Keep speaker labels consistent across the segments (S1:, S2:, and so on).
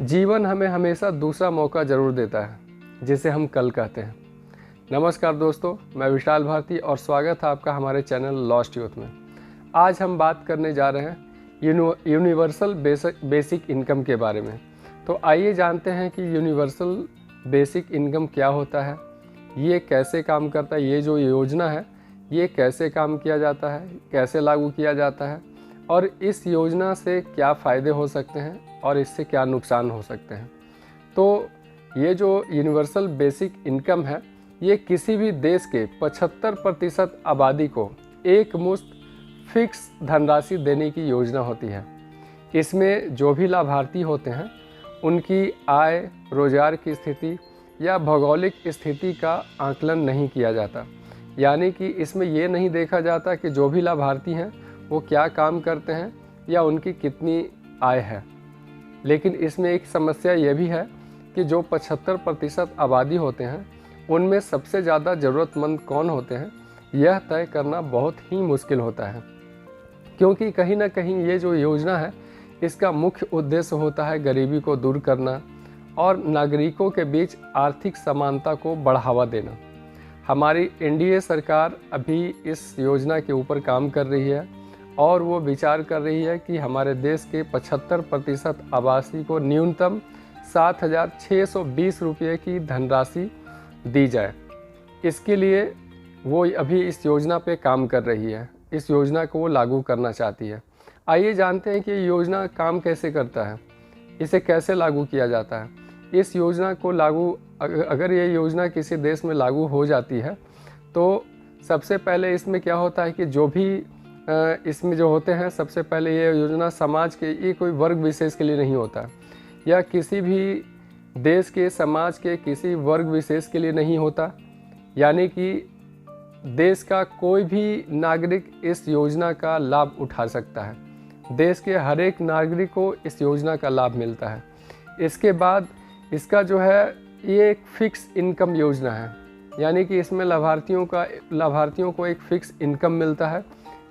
S1: जीवन हमें हमेशा दूसरा मौका ज़रूर देता है, जिसे हम कल कहते हैं। नमस्कार दोस्तों, मैं विशाल भारती और स्वागत है आपका हमारे चैनल लॉस्ट यूथ में। आज हम बात करने जा रहे हैं यूनिवर्सल बेसिक इनकम के बारे में। तो आइए जानते हैं कि यूनिवर्सल बेसिक इनकम क्या होता है, ये कैसे काम करता है, ये जो योजना है ये कैसे काम किया जाता है, कैसे लागू किया जाता है और इस योजना से क्या फ़ायदे हो सकते हैं और इससे क्या नुकसान हो सकते हैं। तो ये जो यूनिवर्सल बेसिक इनकम है ये किसी भी देश के 75% आबादी को एक मुश्त फिक्स धनराशि देने की योजना होती है। इसमें जो भी लाभार्थी होते हैं उनकी आय, रोजगार की स्थिति या भौगोलिक स्थिति का आकलन नहीं किया जाता। यानी कि इसमें ये नहीं देखा जाता कि जो भी लाभार्थी हैं वो क्या काम करते हैं या उनकी कितनी आय है। लेकिन इसमें एक समस्या ये भी है कि जो 75% आबादी होते हैं उनमें सबसे ज़्यादा ज़रूरतमंद कौन होते हैं यह तय करना बहुत ही मुश्किल होता है, क्योंकि कहीं ना कहीं ये जो योजना है इसका मुख्य उद्देश्य होता है गरीबी को दूर करना और नागरिकों के बीच आर्थिक समानता को बढ़ावा देना। हमारी एनडीए सरकार अभी इस योजना के ऊपर काम कर रही है और वो विचार कर रही है कि हमारे देश के 75% आबादी को न्यूनतम 7,620 रुपये की धनराशि दी जाए। इसके लिए वो अभी इस योजना पे काम कर रही है, इस योजना को वो लागू करना चाहती है। आइए जानते हैं कि ये योजना काम कैसे करता है, इसे कैसे लागू किया जाता है। इस योजना को अगर ये योजना किसी देश में लागू हो जाती है तो सबसे पहले इसमें क्या होता है कि जो भी इसमें जो होते हैं, सबसे पहले ये योजना समाज के, ये कोई वर्ग विशेष के लिए नहीं होता या किसी भी देश के समाज के किसी वर्ग विशेष के लिए नहीं होता। यानी कि देश का कोई भी नागरिक इस योजना का लाभ उठा सकता है। देश के हर एक नागरिक को इस योजना का लाभ मिलता है। इसके बाद इसका जो है ये एक फ़िक्स इनकम योजना है, यानी कि इसमें लाभार्थियों को एक फ़िक्स इनकम मिलता है।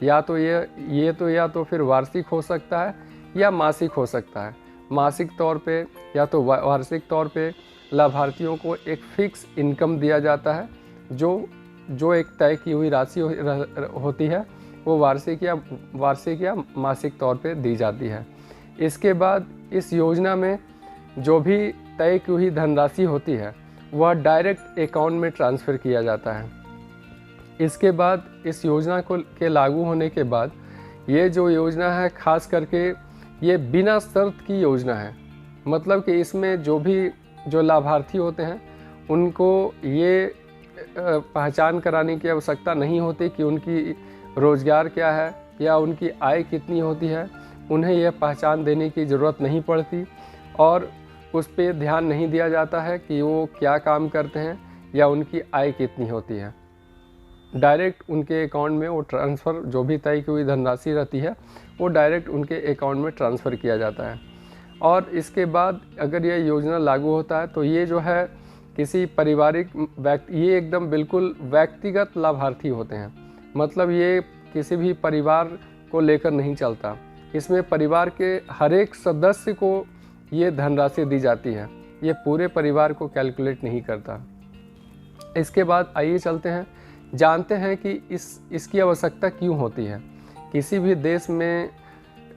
S1: या तो फिर वार्षिक हो सकता है या मासिक हो सकता है। मासिक तौर पे या तो वार्षिक तौर पे लाभार्थियों को एक फ़िक्स इनकम दिया जाता है जो एक तय की हुई राशि होती है, वो वार्षिक या मासिक तौर पे दी जाती है। इसके बाद इस योजना में जो भी तय की हुई धनराशि होती है वह डायरेक्ट अकाउंट में ट्रांसफ़र किया जाता है। इसके बाद इस योजना के लागू होने के बाद ये जो योजना है खास करके ये बिना शर्त की योजना है। मतलब कि इसमें जो लाभार्थी होते हैं उनको ये पहचान कराने की आवश्यकता नहीं होती कि उनकी रोज़गार क्या है या उनकी आय कितनी होती है। उन्हें यह पहचान देने की ज़रूरत नहीं पड़ती और उस पर ध्यान नहीं दिया जाता है कि वो क्या काम करते हैं या उनकी आय कितनी होती है। डायरेक्ट उनके अकाउंट में वो ट्रांसफ़र, जो भी तय की हुई धनराशि रहती है वो डायरेक्ट उनके अकाउंट में ट्रांसफ़र किया जाता है। और इसके बाद अगर ये योजना लागू होता है तो ये जो है किसी पारिवारिक ये एकदम बिल्कुल व्यक्तिगत लाभार्थी होते हैं। मतलब ये किसी भी परिवार को लेकर नहीं चलता। इसमें परिवार के हर एक सदस्य को ये धनराशि दी जाती है, ये पूरे परिवार को कैलकुलेट नहीं करता। इसके बाद आइए चलते हैं, जानते हैं कि इसकी आवश्यकता क्यों होती है। किसी भी देश में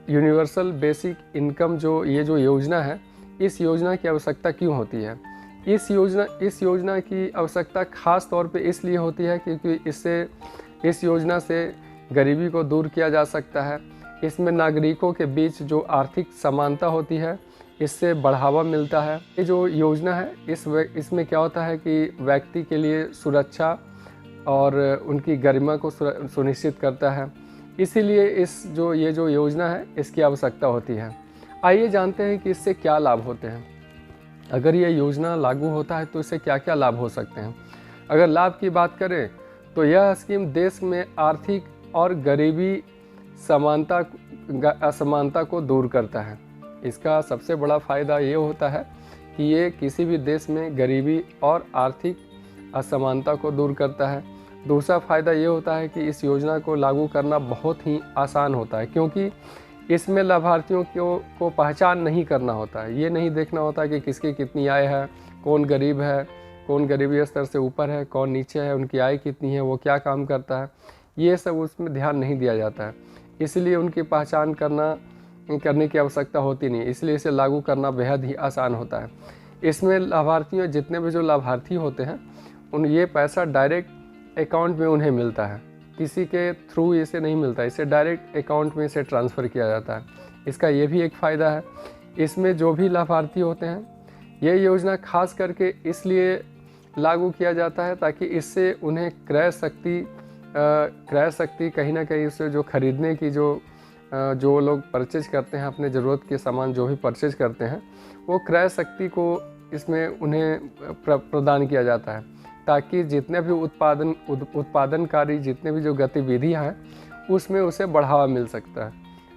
S1: यूनिवर्सल बेसिक इनकम ये जो योजना है, इस योजना की आवश्यकता क्यों होती है। इस योजना की आवश्यकता खास तौर पे इसलिए होती है क्योंकि इस योजना से गरीबी को दूर किया जा सकता है। इसमें नागरिकों के बीच जो आर्थिक समानता होती है इससे बढ़ावा मिलता है। ये जो योजना है इसमें क्या होता है कि व्यक्ति के लिए सुरक्षा और उनकी गरिमा को सुनिश्चित करता है। इसीलिए ये जो योजना है इसकी आवश्यकता होती है। आइए जानते हैं कि इससे क्या लाभ होते हैं। अगर ये योजना लागू होता है तो इससे क्या क्या लाभ हो सकते हैं। अगर लाभ की बात करें तो यह स्कीम देश में आर्थिक और गरीबी असमानता को दूर करता है। इसका सबसे बड़ा फ़ायदा ये होता है कि ये किसी भी देश में गरीबी और आर्थिक असमानता को दूर करता है दूसरा फ़ायदा ये होता है कि इस योजना को लागू करना बहुत ही आसान होता है, क्योंकि इसमें लाभार्थियों को पहचान नहीं करना होता है। ये नहीं देखना होता कि किसकी कितनी आय है, कौन गरीब है, कौन गरीबी स्तर से ऊपर है, कौन नीचे है, उनकी आय कितनी है, वो क्या काम करता है, ये सब उसमें ध्यान नहीं दिया जाता है। इसलिए उनकी पहचान करने की आवश्यकता होती नहीं, इसलिए इसे लागू करना बेहद ही आसान होता है। इसमें लाभार्थियों जितने भी जो लाभार्थी होते हैं ये पैसा डायरेक्ट अकाउंट में उन्हें मिलता है, किसी के थ्रू इसे नहीं मिलता, इसे डायरेक्ट अकाउंट में इसे ट्रांसफ़र किया जाता है। इसका ये भी एक फ़ायदा है। इसमें जो भी लाभार्थी होते हैं, ये योजना खास करके इसलिए लागू किया जाता है ताकि इससे उन्हें क्रय शक्ति कहीं ना कहीं उससे जो खरीदने की जो लोग परचेज करते हैं, अपने ज़रूरत के सामान जो भी परचेज करते हैं, वो क्रय शक्ति को इसमें उन्हें प्रदान किया जाता है, ताकि जितने भी उत्पादनकारी जितने भी जो गतिविधियाँ हैं उसमें उसे बढ़ावा मिल सकता है।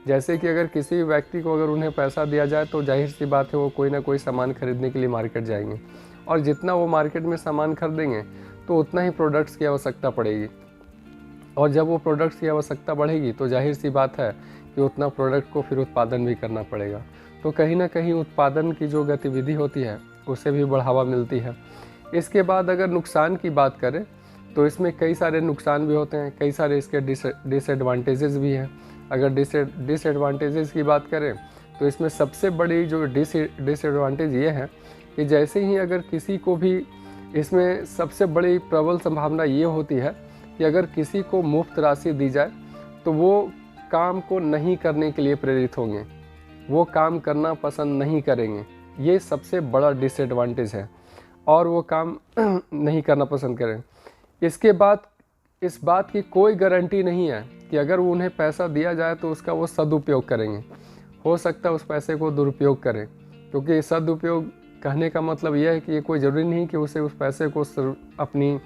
S1: जैसे कि अगर किसी व्यक्ति को अगर उन्हें पैसा दिया जाए तो जाहिर सी बात है वो कोई ना कोई सामान खरीदने के लिए मार्केट जाएंगे, और जितना वो मार्केट में सामान खरीदेंगे तो उतना ही प्रोडक्ट्स की आवश्यकता पड़ेगी, और जब वो प्रोडक्ट्स की आवश्यकता बढ़ेगी तो जाहिर सी बात है कि उतना प्रोडक्ट को फिर उत्पादन भी करना पड़ेगा। तो कहीं ना कहीं उत्पादन की जो गतिविधि होती है उसे भी बढ़ावा मिलती है। इसके बाद अगर नुकसान की बात करें तो इसमें कई सारे नुकसान भी होते हैं, कई सारे इसके डिसएडवांटेजेस भी हैं। अगर डिसएडवांटेजेस की बात करें तो इसमें सबसे बड़ी जो डिसएडवांटेज ये है कि जैसे ही अगर किसी को भी, इसमें सबसे बड़ी प्रबल संभावना ये होती है कि अगर किसी को मुफ्त राशि दी जाए तो वो काम को नहीं करने के लिए प्रेरित होंगे, वो काम करना पसंद नहीं करेंगे। ये सबसे बड़ा डिसएडवांटेज है, और वो काम नहीं करना पसंद करें। इसके बाद इस बात की कोई गारंटी नहीं है कि अगर उन्हें पैसा दिया जाए तो उसका वो सदुपयोग करेंगे। हो सकता है उस पैसे को दुरुपयोग करें, क्योंकि सदुपयोग कहने का मतलब यह है कि ये कोई ज़रूरी नहीं कि उसे उस पैसे को अपनी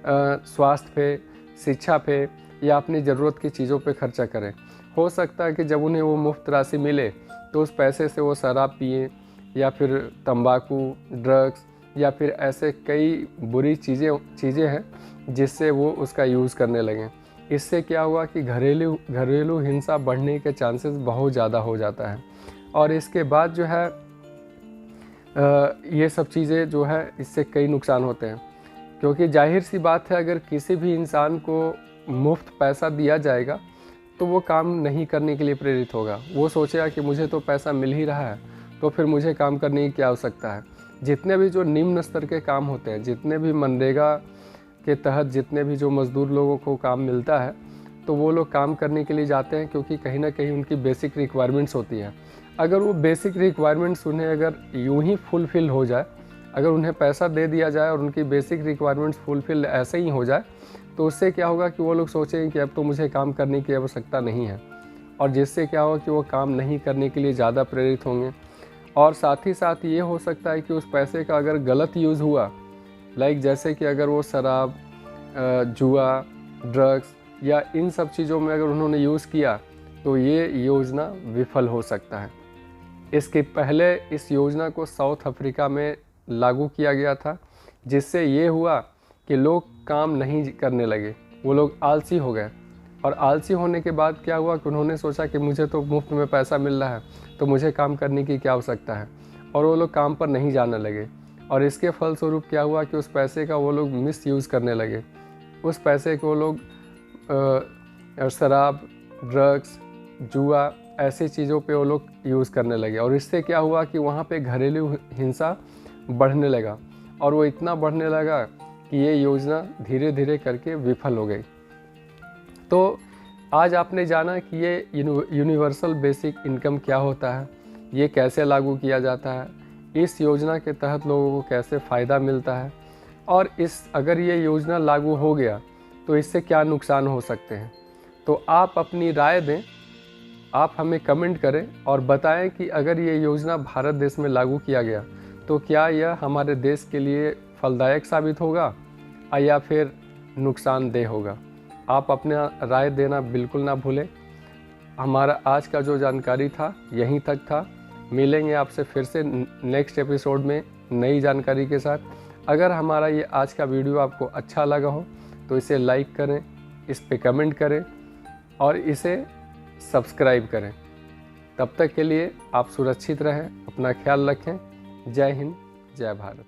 S1: स्वास्थ्य पे, शिक्षा पे या अपनी ज़रूरत की चीज़ों पे खर्चा करें। हो सकता है कि जब उन्हें वो मुफ्त राशि मिले तो उस पैसे से वो शराब पिए, या फिर तंबाकू, ड्रग्स, या फिर ऐसे कई बुरी चीज़ें हैं जिससे वो उसका यूज़ करने लगें। इससे क्या हुआ कि घरेलू हिंसा बढ़ने के चांसेस बहुत ज़्यादा हो जाता है। और इसके बाद जो है ये सब चीज़ें जो है इससे कई नुकसान होते हैं, क्योंकि जाहिर सी बात है अगर किसी भी इंसान को मुफ्त पैसा दिया जाएगा तो वो काम नहीं करने के लिए प्रेरित होगा। वो सोचेगा कि मुझे तो पैसा मिल ही रहा है तो फिर मुझे काम करने की क्या आवश्यकता है। जितने भी जो निम्न स्तर के काम होते हैं, जितने भी मनरेगा के तहत जितने भी जो मज़दूर लोगों को काम मिलता है, तो वो लोग काम करने के लिए जाते हैं क्योंकि कहीं ना कहीं उनकी बेसिक रिक्वायरमेंट्स होती है। अगर वो बेसिक रिक्वायरमेंट्स उन्हें अगर यूं ही फुलफ़िल हो जाए, अगर उन्हें पैसा दे दिया जाए और उनकी बेसिक रिक्वायरमेंट्स फुलफ़िल ऐसे ही हो जाए, तो उससे क्या होगा कि वो लोग सोचेंगे कि अब तो मुझे काम करने की आवश्यकता नहीं है, और जिससे क्या होगा कि वो काम नहीं करने के लिए ज़्यादा प्रेरित होंगे। और साथ ही साथ ये हो सकता है कि उस पैसे का अगर गलत यूज़ हुआ, लाइक जैसे कि अगर वो शराब, जुआ, ड्रग्स या इन सब चीज़ों में अगर उन्होंने यूज़ किया तो ये योजना विफल हो सकता है। इसके पहले इस योजना को साउथ अफ्रीका में लागू किया गया था, जिससे ये हुआ कि लोग काम नहीं करने लगे, वो लोग आलसी हो गए। और आलसी होने के बाद क्या हुआ कि उन्होंने सोचा कि मुझे तो मुफ्त में पैसा मिल रहा है तो मुझे काम करने की क्या आवश्यकता है, और वो लोग काम पर नहीं जाने लगे। और इसके फलस्वरूप क्या हुआ कि उस पैसे का वो लोग मिसयूज़ करने लगे। उस पैसे को लोग शराब, ड्रग्स, जुआ ऐसी चीज़ों पे वो लोग यूज़ करने लगे, और इससे क्या हुआ कि वहाँ पे घरेलू हिंसा बढ़ने लगा, और वो इतना बढ़ने लगा कि ये योजना धीरे धीरे करके विफल हो गई। तो आज आपने जाना कि ये यूनिवर्सल बेसिक इनकम क्या होता है, ये कैसे लागू किया जाता है, इस योजना के तहत लोगों को कैसे फ़ायदा मिलता है, और अगर ये योजना लागू हो गया तो इससे क्या नुकसान हो सकते हैं। तो आप अपनी राय दें, आप हमें कमेंट करें और बताएं कि अगर ये योजना भारत देश में लागू किया गया तो क्या यह हमारे देश के लिए फलदायक साबित होगा या फिर नुकसानदेह होगा। आप अपना राय देना बिल्कुल ना भूलें। हमारा आज का जो जानकारी था यहीं तक था। मिलेंगे आपसे फिर से नेक्स्ट एपिसोड में नई जानकारी के साथ। अगर हमारा ये आज का वीडियो आपको अच्छा लगा हो तो इसे लाइक करें, इस पे कमेंट करें और इसे सब्सक्राइब करें। तब तक के लिए आप सुरक्षित रहें, अपना ख्याल रखें। जय हिंद, जय भारत।